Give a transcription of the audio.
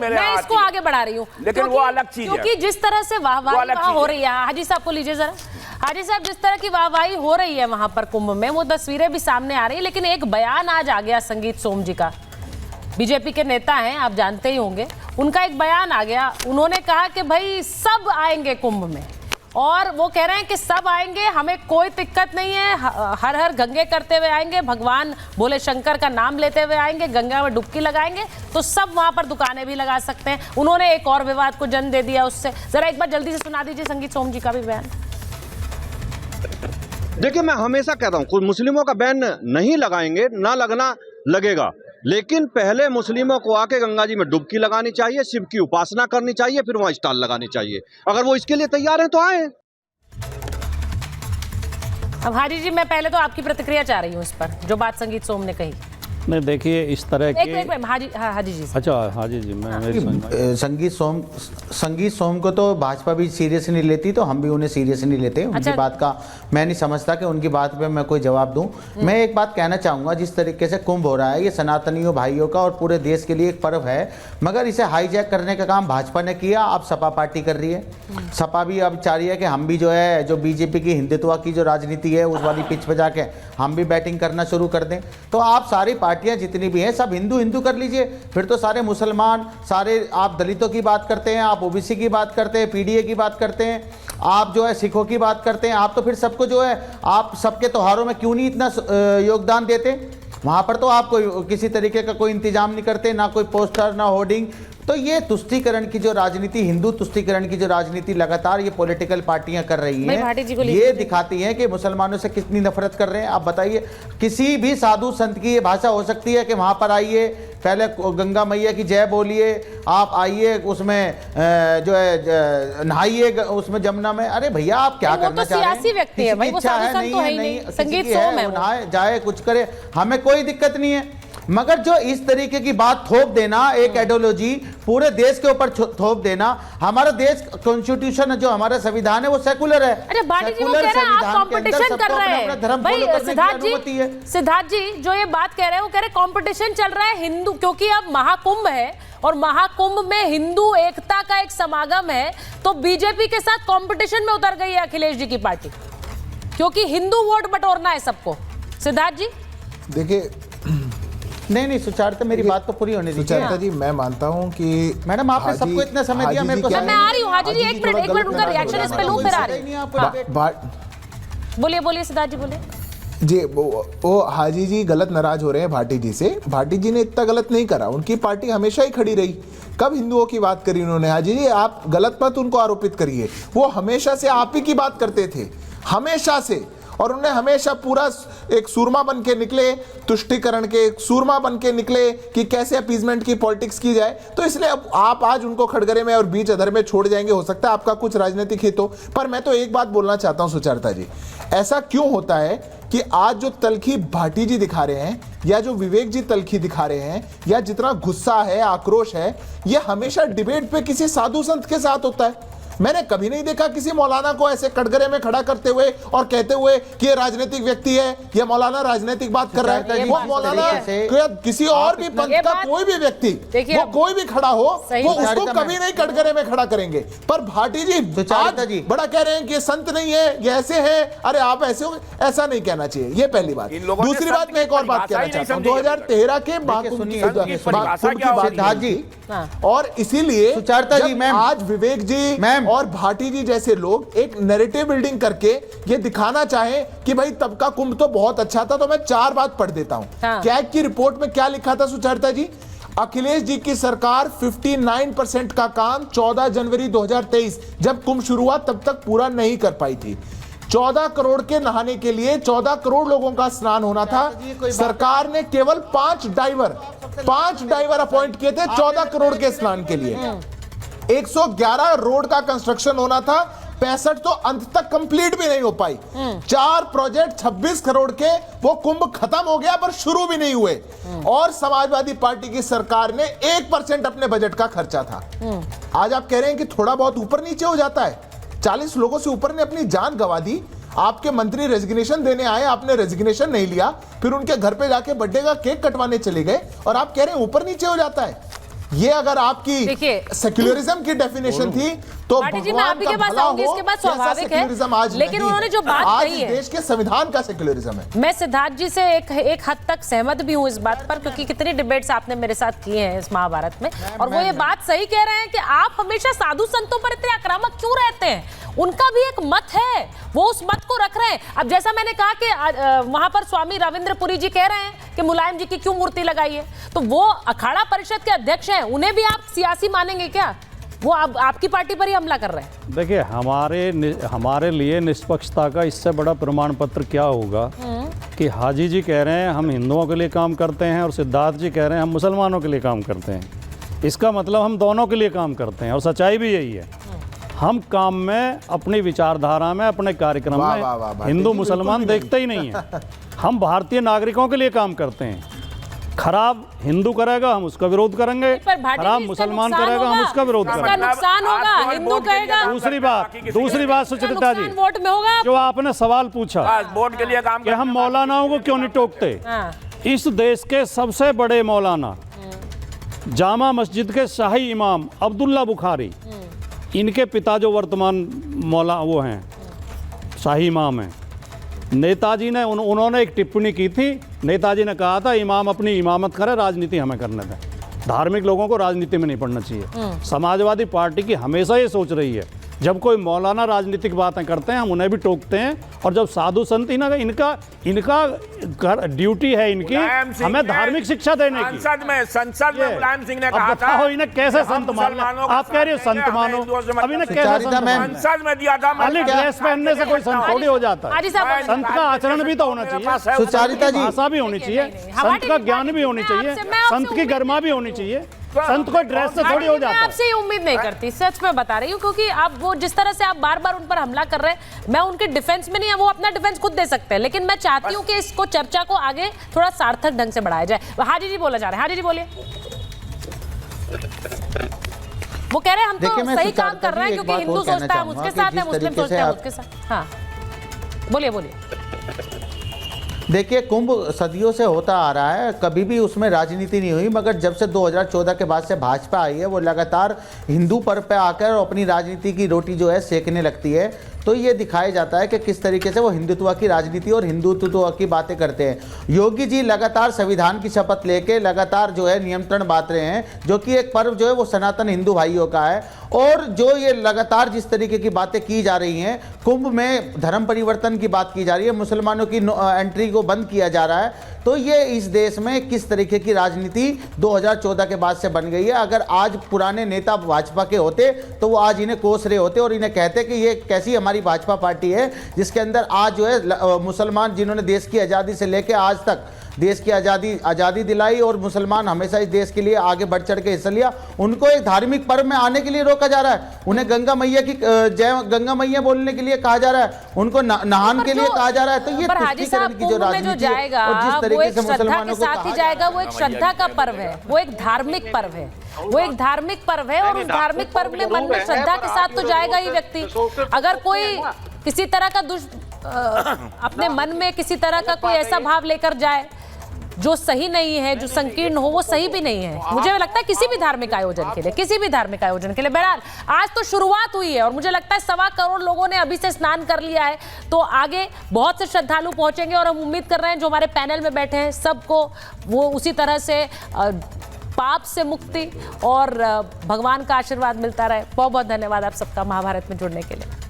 मैं इसको आगे बढ़ा रही हूँ, लेकिन वो अलग चीज है, क्योंकि जिस तरह से वाहवाही वहाँ हो रही है, हाजी साहब को लीजिए जरा, हाजी साहब, जिस तरह की वाहवाही हो रही है वहां पर कुंभ में, वो तस्वीरें भी सामने आ रही है। लेकिन एक बयान आज आ गया संगीत सोम जी का, बीजेपी के नेता हैं, आप जानते ही होंगे, उनका एक बयान आ गया। उन्होंने कहा कि भाई सब आएंगे कुंभ में, और वो कह रहे हैं कि सब आएंगे, हमें कोई दिक्कत नहीं है, हर हर गंगे करते हुए आएंगे, भगवान भोले शंकर का नाम लेते हुए आएंगे, गंगा में डुबकी लगाएंगे, तो सब वहां पर दुकानें भी लगा सकते हैं। उन्होंने एक और विवाद को जन्म दे दिया उससे। जरा एक बार जल्दी से सुना दीजिए संगीत सोम जी का भी बयान। देखिए, मैं हमेशा कहता हूँ कुछ मुस्लिमों का बैन नहीं लगाएंगे, ना लगना लगेगा, लेकिन पहले मुस्लिमों को आके गंगा जी में डुबकी लगानी चाहिए, शिव की उपासना करनी चाहिए, फिर वहां स्टॉल लगानी चाहिए। अगर वो इसके लिए तैयार हैं तो आए। अब हाजी जी, मैं पहले तो आपकी प्रतिक्रिया चाह रही हूँ इस पर, जो बात संगीत सोम ने कही। नहीं, देखिए इस तरह के एक हाजी जी। अच्छा, हाजी जी, मैं संगीत सोम को तो भाजपा भी सीरियस नहीं लेती, तो हम भी उन्हें सीरियस नहीं लेते। उनकी बात का मैं नहीं समझता कि उनकी बात पे मैं कोई जवाब दूं। मैं एक बात कहना चाहूँगा, जिस तरीके से कुंभ हो रहा है, ये सनातनियों भाइयों का और पूरे देश के लिए एक पर्व है, मगर इसे हाईजैक करने का काम भाजपा ने किया। अब सपा पार्टी कर रही है, सपा भी अब चाह रही है कि हम भी जो है, जो बीजेपी की हिंदुत्व की जो राजनीति है उस वाली पिच पे जाके हम भी बैटिंग करना शुरू कर दें। तो आप सारी पार्टियां जितनी भी हैं सब हिंदू हिंदू कर लीजिए, फिर तो सारे मुसलमान, सारे आप दलितों की बात करते हैं, आप ओबीसी की बात करते हैं, पीडीए की बात करते हैं, आप जो है सिखों की बात करते हैं, आप तो फिर सबको जो है, आप सबके त्योहारों में क्यों नहीं इतना योगदान देते? वहाँ पर तो आप कोई किसी तरीके का कोई इंतजाम नहीं करते, ना कोई पोस्टर, ना होर्डिंग। तो ये तुष्टीकरण की जो राजनीति, हिंदू तुष्टीकरण की जो राजनीति लगातार ये पॉलिटिकल पार्टियां कर रही हैं, ये दिखाती हैं कि मुसलमानों से कितनी नफरत कर रहे हैं। आप बताइए, किसी भी साधु संत की ये भाषा हो सकती है कि वहां पर आइए, पहले गंगा मैया की जय बोलिए, आप आइए उसमें जो है नहाइए उसमें जमुना में। अरे भैया, आप क्या करना चाह रहे हैं? व्यक्ति है भाई, वो साधु संत तो है ही नहीं, संगीत सोम है, नहाए जाए, कुछ करे, हमें कोई दिक्कत नहीं है। मगर जो इस तरीके की बात थोप देना, एक आइडियोलॉजी पूरे देश के ऊपर थोप देना, हमारा देश कॉन्स्टिट्यूशन जो हमारा संविधान है वो सेकुलर है। अरे भाटी जी, वो कह रहे हैं आप कंपटीशन कर रहे हैं भाई। सिद्धार्थ जी जो ये बात कह रहे हैं, वो कह रहे हैं कंपटीशन चल रहा है हिंदू, क्योंकि अब महाकुंभ है और महाकुंभ में हिंदू एकता का एक समागम है, तो बीजेपी के साथ कंपटीशन में उतर गई है अखिलेश जी की पार्टी, क्योंकि हिंदू वोट बटोरना है सबको। सिद्धार्थ जी देखिए, नहीं सुचारता, मेरी बात तो पूरी होने दीजिए। सुचारता जी, मैं मानता हूं कि मैडम आपने सबको इतना समय दिया, मेरे को मैं आ रही हूं। हाजी जी एक मिनट उनका रिएक्शन इस पे लूं, फिर आ रही हूं। बोलिए सिद्धार्थ जी, बोलिए जी। वो हाजी जी गलत नाराज हो रहे हैं भाटी जी से। भाटी जी ने इतना गलत नहीं करा, उनकी पार्टी हमेशा ही खड़ी रही। कब हिंदुओं की बात करी उन्होंने? हाजी जी, आप गलत मत उनको आरोपित करिए, वो हमेशा से आप ही की बात करते थे, हमेशा से। और उन्हें हमेशा पूरा एक सूरमा बन के निकले, तुष्टीकरण के सूरमा बन के निकले कि कैसे अपीजमेंट की पॉलिटिक्स की जाए। तो इसलिए अब आप आज उनको खड़गरे में और बीच अधर में छोड़ जाएंगे, हो सकता है आपका कुछ राजनीतिक हित हो। पर मैं तो एक बात बोलना चाहता हूं सुचारता जी, ऐसा क्यों होता है कि आज जो तलखी भाटी जी दिखा रहे हैं, या जो विवेक जी तलखी दिखा रहे हैं, या जितना गुस्सा है, आक्रोश है, यह हमेशा डिबेट पे किसी साधु संत के साथ होता है। मैंने कभी नहीं देखा किसी मौलाना को ऐसे कटघरे में खड़ा करते हुए और कहते हुए कि ये राजनीतिक व्यक्ति है, ये मौलाना राजनीतिक बात कर रहा है। वो मौलाना किसी और भी पंथ का कोई भी व्यक्ति, वो कोई भी खड़ा हो, वो उसको कभी नहीं कटघरे में खड़ा करेंगे। पर भाटी जी आज बड़ा कह रहे हैं कि ये संत नहीं है, ये ऐसे है। अरे आप ऐसे हो, ऐसा नहीं कहना चाहिए, ये पहली बात। दूसरी बात, मैं एक और बात कहना चाहता हूँ, 2013 के महाकुंभ की बात जी, और इसीलिए आज विवेक जी और भाटी जी जैसे लोग एक नैरेटिव बिल्डिंग करके ये दिखाना चाहें कि भाई तब का कुंभ तो बहुत अच्छा था। तो मैं 4 बात पढ़ देता हूं। कैग की रिपोर्ट में क्या लिखा था सुचारता जी? अखिलेश जी की सरकार 59% का काम 14 जनवरी 2023 जब कुंभ शुरू हुआ तब तक पूरा नहीं कर पाई थी। 14 करोड़ के नहाने के लिए 14 करोड़ लोगों का स्नान होना था। सरकार ने केवल 5 डाइवर अपॉइंट किए थे 14 करोड़ के स्नान के लिए। 111 रोड का कंस्ट्रक्शन होना था, 65 तो अंत तक कंप्लीट भी नहीं हो पाई। 4 प्रोजेक्ट 26 करोड़ के, वो कुंभ खत्म हो गया पर शुरू भी नहीं हुए। और समाजवादी पार्टी की सरकार ने 1% अपने बजट का खर्चा था। आज आप कह रहे हैं कि थोड़ा बहुत ऊपर नीचे हो जाता है। 40 लोगों से ऊपर ने अपनी जान गंवा दी। आपके मंत्री रेजिग्नेशन देने आए, आपने रेजिग्नेशन नहीं लिया, फिर उनके घर पे जाके बर्थडे का केक कटवाने चले गए और आप कह रहे हैं ऊपर नीचे हो जाता है। ये अगर आपकी देखिए, सेक्युलरिज्म की डेफिनेशन थी तो भाटी जी, मैं भगवान आपके का पास भला आऊंगी, हो, इसके बाद ऐसा स्वाभाविक है। सेक्युलरिज्म आज लेकिन नहीं उन्होंने है। जो बात आज कही है, देश के संविधान का सेक्युलरिज्म है। मैं सिद्धार्थ जी से एक हद तक सहमत भी हूँ इस बात पर, क्योंकि कितनी डिबेट्स आपने मेरे साथ किए हैं इस महाभारत में, और वो ये बात सही कह रहे हैं कि आप हमेशा साधु संतों पर इतने आक्रामक क्यों रहते हैं। उनका भी एक मत है, वो उस मत को रख रहे हैं। अब जैसा मैंने कहा कि वहां पर स्वामी रविंद्रपुरी जी कह रहे हैं कि मुलायम जी की क्यों मूर्ति लगाई है, तो वो अखाड़ा परिषद के अध्यक्ष हैं, उन्हें भी आप सियासी मानेंगे क्या? वो आपकी पार्टी पर ही हमला कर रहे हैं। देखिए, हमारे लिए निष्पक्षता का इससे बड़ा प्रमाण पत्र क्या होगा कि हाजी जी कह रहे हैं हम हिंदुओं के लिए काम करते हैं और सिद्धार्थ जी कह रहे हैं हम मुसलमानों के लिए काम करते हैं। इसका मतलब हम दोनों के लिए काम करते हैं, और सच्चाई भी यही है। हम काम में, अपनी विचारधारा में, अपने कार्यक्रम वाह, में वाह, वाह, भाटी हिंदू जी, मुसलमान बिल्कुल भी देखते ही नहीं है। हम भारतीय नागरिकों के लिए काम करते हैं। खराब हिंदू करेगा हम उसका विरोध करेंगे, पर भाटी जी, खराब इसका मुसलमान नुकसान करेगा हम होगा। उसका विरोध इसका करेंगे। नुकसान होगा, हिंदू कहेगा। दूसरी बात सुचरिता जी, नुकसान वोट में होगा। जो आपने सवाल पूछा वोट के लिए काम कि हम मौलानाओं को क्यों नहीं टोकते, हाँ। इस देश के सबसे बड़े मौलाना, जामा मस्जिद के शाही इमाम अब्दुल्ला बुखारी, इनके पिता जो वर्तमान मौला वो हैं, शाही इमाम हैं, नेताजी ने उन्होंने एक टिप्पणी की थी। नेताजी ने कहा था इमाम अपनी इमामत करे, राजनीति हमें करने दें। धार्मिक लोगों को राजनीति में नहीं पढ़ना चाहिए। समाजवादी पार्टी की हमेशा ये सोच रही है, जब कोई मौलाना राजनीतिक बातें करते हैं हम उन्हें भी टोकते हैं, और जब साधु संत इनका ड्यूटी है इनकी हमें धार्मिक शिक्षा देने की। संसद में मुलायम सिंह ने अब कहा बताओ था इन्हें कैसे संत मानो? आप कह रहे हो संत मानो, अब इन्हें कैसे संत मानो? संसद में दिया था। खाली ड्रेस पहनने से कोई संत थोड़ी हो जाता है। हाजी साहब, संत का आचरण भी तो होना चाहिए, सुचारिता जी, भाषा भी होनी चाहिए, संत का ज्ञान भी होनी चाहिए, संत की गरिमा भी होनी चाहिए। संत को ड्रेस से थोड़ी हो मैं जाता है। आपसे ये उम्मीद नहीं करती, सच में बता रही हूँ, क्योंकि आप वो जिस तरह से आप बार बार उन पर हमला कर रहे हैं, मैं उनके डिफेंस में नहीं है, वो अपना डिफेंस खुद दे सकते हैं, लेकिन मैं चाहती हूँ कि इसको चर्चा को आगे थोड़ा सार्थक ढंग से बढ़ाया जाए। हाजी जी बोला जा रहे हैं, हाजी जी बोलिए। वो कह रहे हैं हम तो सही काम कर रहे हैं, क्योंकि हिंदू सोचता है उसके साथ है, मुस्लिम सोचता है उसके साथ। हाँ बोलिए बोलिए। देखिए, कुंभ सदियों से होता आ रहा है, कभी भी उसमें राजनीति नहीं हुई, मगर जब से 2014 के बाद से भाजपा आई है वो लगातार हिंदू पर्व पे आकर अपनी राजनीति की रोटी जो है सेकने लगती है। तो ये दिखाया जाता है कि किस तरीके से वो हिंदुत्व की राजनीति और हिंदुत्व की बातें करते हैं। योगी जी लगातार संविधान की शपथ लेके लगातार जो है नियंत्रण बांट रहे हैं, जो कि एक पर्व जो है वो सनातन हिंदू भाइयों का है। और जो ये लगातार जिस तरीके की बातें की जा रही हैं, कुंभ में धर्म परिवर्तन की बात की जा रही है, मुसलमानों की एंट्री को बंद किया जा रहा है, तो ये इस देश में किस तरीके की राजनीति 2014 के बाद से बन गई है। अगर आज पुराने नेता भाजपा के होते तो वो आज इन्हें कोस रहे होते और इन्हें कहते कि ये कैसी हमारी भाजपा पार्टी है जिसके अंदर आज जो है मुसलमान जिन्होंने देश की आज़ादी से लेकर आज तक देश की आज़ादी दिलाई और मुसलमान हमेशा इस देश के लिए आगे बढ़ चढ़ के हिस्सा लिया, उनको एक धार्मिक पर्व में आने के लिए रोका जा रहा है। उन्हें गंगा मैया की जय गंगा मैया बोलने के लिए कहा जा रहा है, उनको नहान के लिए कहा जा रहा है। तो ये तुष्टीकरण की जो राजनीति है और जिस तरीके से मुसलमानों को साथ ही जाएगा, वो एक श्रद्धा का पर्व है, वो एक धार्मिक पर्व है, वो एक धार्मिक पर्व है, और उस धार्मिक पर्व में मन में श्रद्धा के साथ तो जाएगा ही व्यक्ति। अगर कोई किसी तरह का अपने मन में किसी तरह का कोई ऐसा भाव लेकर जाए जो सही नहीं है, जो संकीर्ण हो, वो सही भी नहीं है। मुझे लगता है किसी भी धार्मिक आयोजन के लिए, किसी भी धार्मिक आयोजन के लिए। बहरहाल आज तो शुरुआत हुई है और मुझे लगता है 1.25 करोड़ लोगों ने अभी से स्नान कर लिया है, तो आगे बहुत से श्रद्धालु पहुंचेंगे और हम उम्मीद कर रहे हैं जो हमारे पैनल में बैठे हैं सबको वो उसी तरह से पाप से मुक्ति और भगवान का आशीर्वाद मिलता रहे। बहुत बहुत धन्यवाद आप सबका महाभारत में जुड़ने के लिए।